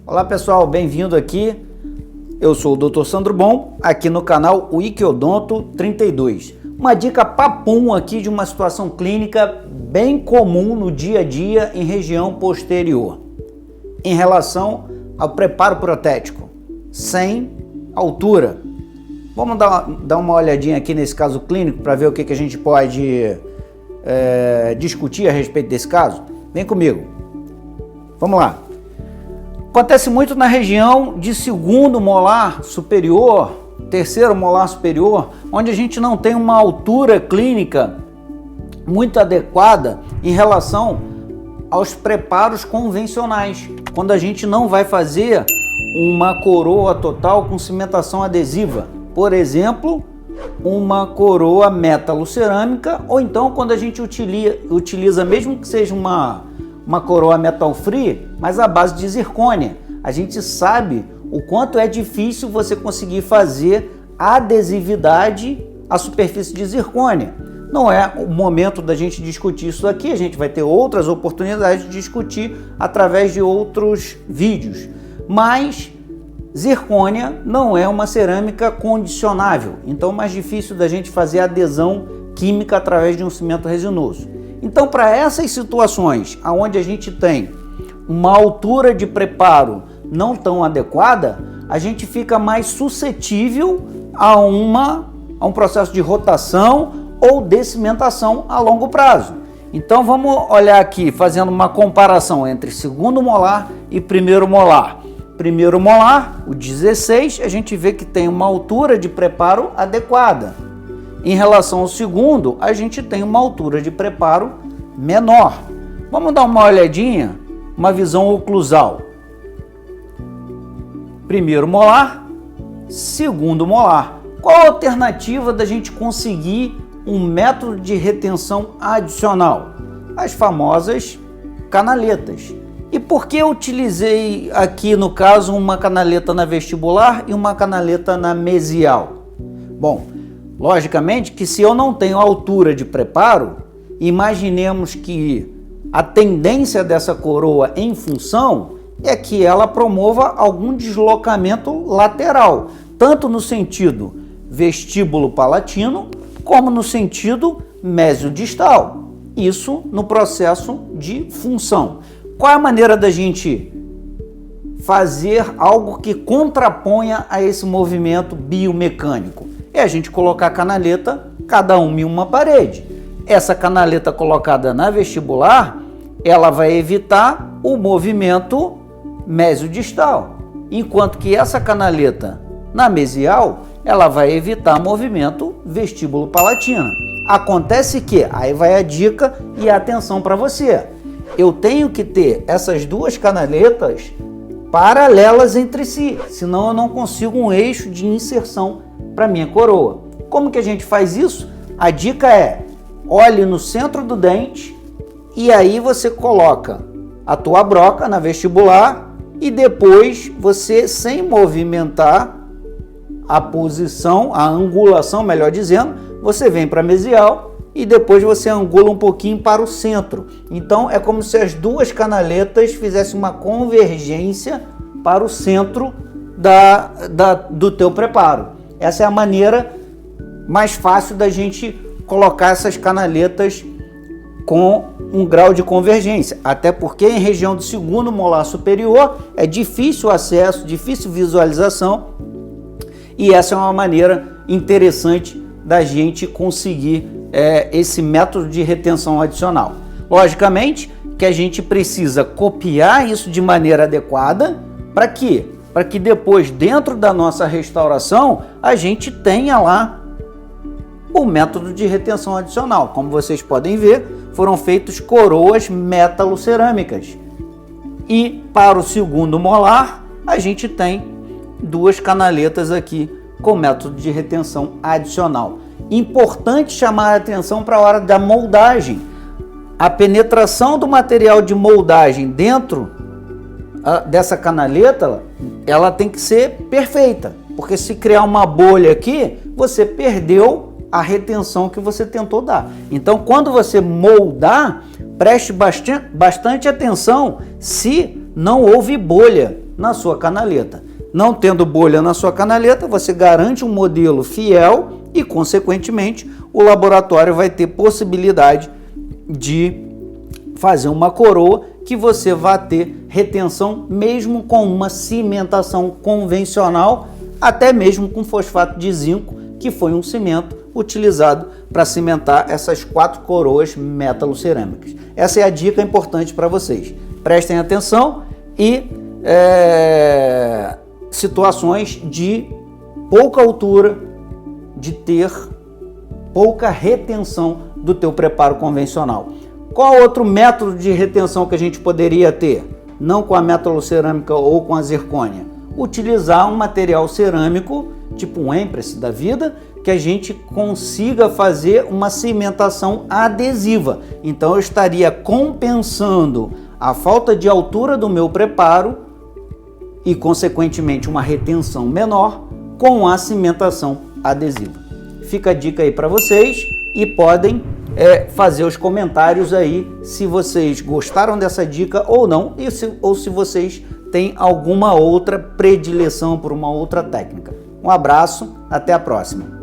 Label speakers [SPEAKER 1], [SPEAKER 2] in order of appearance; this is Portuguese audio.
[SPEAKER 1] Olá pessoal, bem-vindo aqui. Eu sou o Dr. Sandro Bom, aqui no canal Wikiodonto 32. Uma dica papum aqui de uma situação clínica bem comum no dia a dia em região posterior, em relação ao preparo protético, sem altura. Vamos dar uma olhadinha aqui nesse caso clínico para ver o que a gente pode discutir a respeito desse caso? Vem comigo. Vamos lá. Acontece muito na região de segundo molar superior, terceiro molar superior, onde a gente não tem uma altura clínica muito adequada em relação aos preparos convencionais, quando a gente não vai fazer uma coroa total com cimentação adesiva, por exemplo, uma coroa metalocerâmica, ou então quando a gente utiliza mesmo que seja uma coroa metal free, mas à base de zircônia. A gente sabe o quanto é difícil você conseguir fazer adesividade à superfície de zircônia. Não é o momento da gente discutir isso aqui, a gente vai ter outras oportunidades de discutir através de outros vídeos. Mas zircônia não é uma cerâmica condicionável, então é mais difícil da gente fazer adesão química através de um cimento resinoso. Então, para essas situações onde a gente tem uma altura de preparo não tão adequada, a gente fica mais suscetível a um processo de rotação ou decimentação a longo prazo. Então, vamos olhar aqui, fazendo uma comparação entre segundo molar e primeiro molar. Primeiro molar, o 16, a gente vê que tem uma altura de preparo adequada. Em relação ao segundo, a gente tem uma altura de preparo menor. Vamos dar uma olhadinha, uma visão oclusal. Primeiro molar, segundo molar. Qual a alternativa da gente conseguir um método de retenção adicional? As famosas canaletas. E por que eu utilizei aqui, no caso, uma canaleta na vestibular e uma canaleta na mesial? Bom, logicamente que se eu não tenho altura de preparo, imaginemos que a tendência dessa coroa em função é que ela promova algum deslocamento lateral, tanto no sentido vestíbulo palatino, como no sentido mesiodistal. Isso no processo de função. Qual é a maneira da gente fazer algo que contraponha a esse movimento biomecânico? É a gente colocar a canaleta, cada uma em uma parede. Essa canaleta colocada na vestibular, ela vai evitar o movimento mesiodistal, enquanto que essa canaleta na mesial, ela vai evitar movimento vestíbulo palatino. Acontece que, aí vai a dica e a atenção para você, eu tenho que ter essas duas canaletas paralelas entre si, senão eu não consigo um eixo de inserção para minha coroa. Como que a gente faz isso? A dica é, olhe no centro do dente e aí você coloca a tua broca na vestibular e depois você, sem movimentar a posição, a angulação, melhor dizendo, você vem para a mesial e depois você angula um pouquinho para o centro. Então é como se as duas canaletas fizessem uma convergência para o centro do teu preparo. Essa é a maneira mais fácil da gente colocar essas canaletas com um grau de convergência, até porque em região do segundo molar superior é difícil o acesso, difícil visualização, e essa é uma maneira interessante da gente conseguir esse método de retenção adicional. Logicamente que a gente precisa copiar isso de maneira adequada, para quê? Para que depois, dentro da nossa restauração, a gente tenha lá o método de retenção adicional. Como vocês podem ver, foram feitas coroas metalocerâmicas. E para o segundo molar, a gente tem duas canaletas aqui com método de retenção adicional. Importante chamar a atenção para a hora da moldagem. A penetração do material de moldagem dentro dessa canaleta, ela tem que ser perfeita, porque se criar uma bolha aqui, você perdeu a retenção que você tentou dar. Então, quando você moldar, preste bastante atenção se não houve bolha na sua canaleta. Não tendo bolha na sua canaleta, você garante um modelo fiel e, consequentemente, o laboratório vai ter possibilidade de fazer uma coroa que você vai ter retenção mesmo com uma cimentação convencional, até mesmo com fosfato de zinco, que foi um cimento utilizado para cimentar essas 4 coroas metalocerâmicas. Essa é a dica importante para vocês. Prestem atenção e situações de pouca altura, de ter pouca retenção do teu preparo convencional. Qual outro método de retenção que a gente poderia ter? Não com a metalocerâmica ou com a zircônia. Utilizar um material cerâmico, tipo um Empress da vida, que a gente consiga fazer uma cimentação adesiva. Então eu estaria compensando a falta de altura do meu preparo e, consequentemente, uma retenção menor com a cimentação adesiva. Fica a dica aí para vocês e podem fazer os comentários aí se vocês gostaram dessa dica ou não, ou se vocês têm alguma outra predileção por uma outra técnica. Um abraço, até a próxima.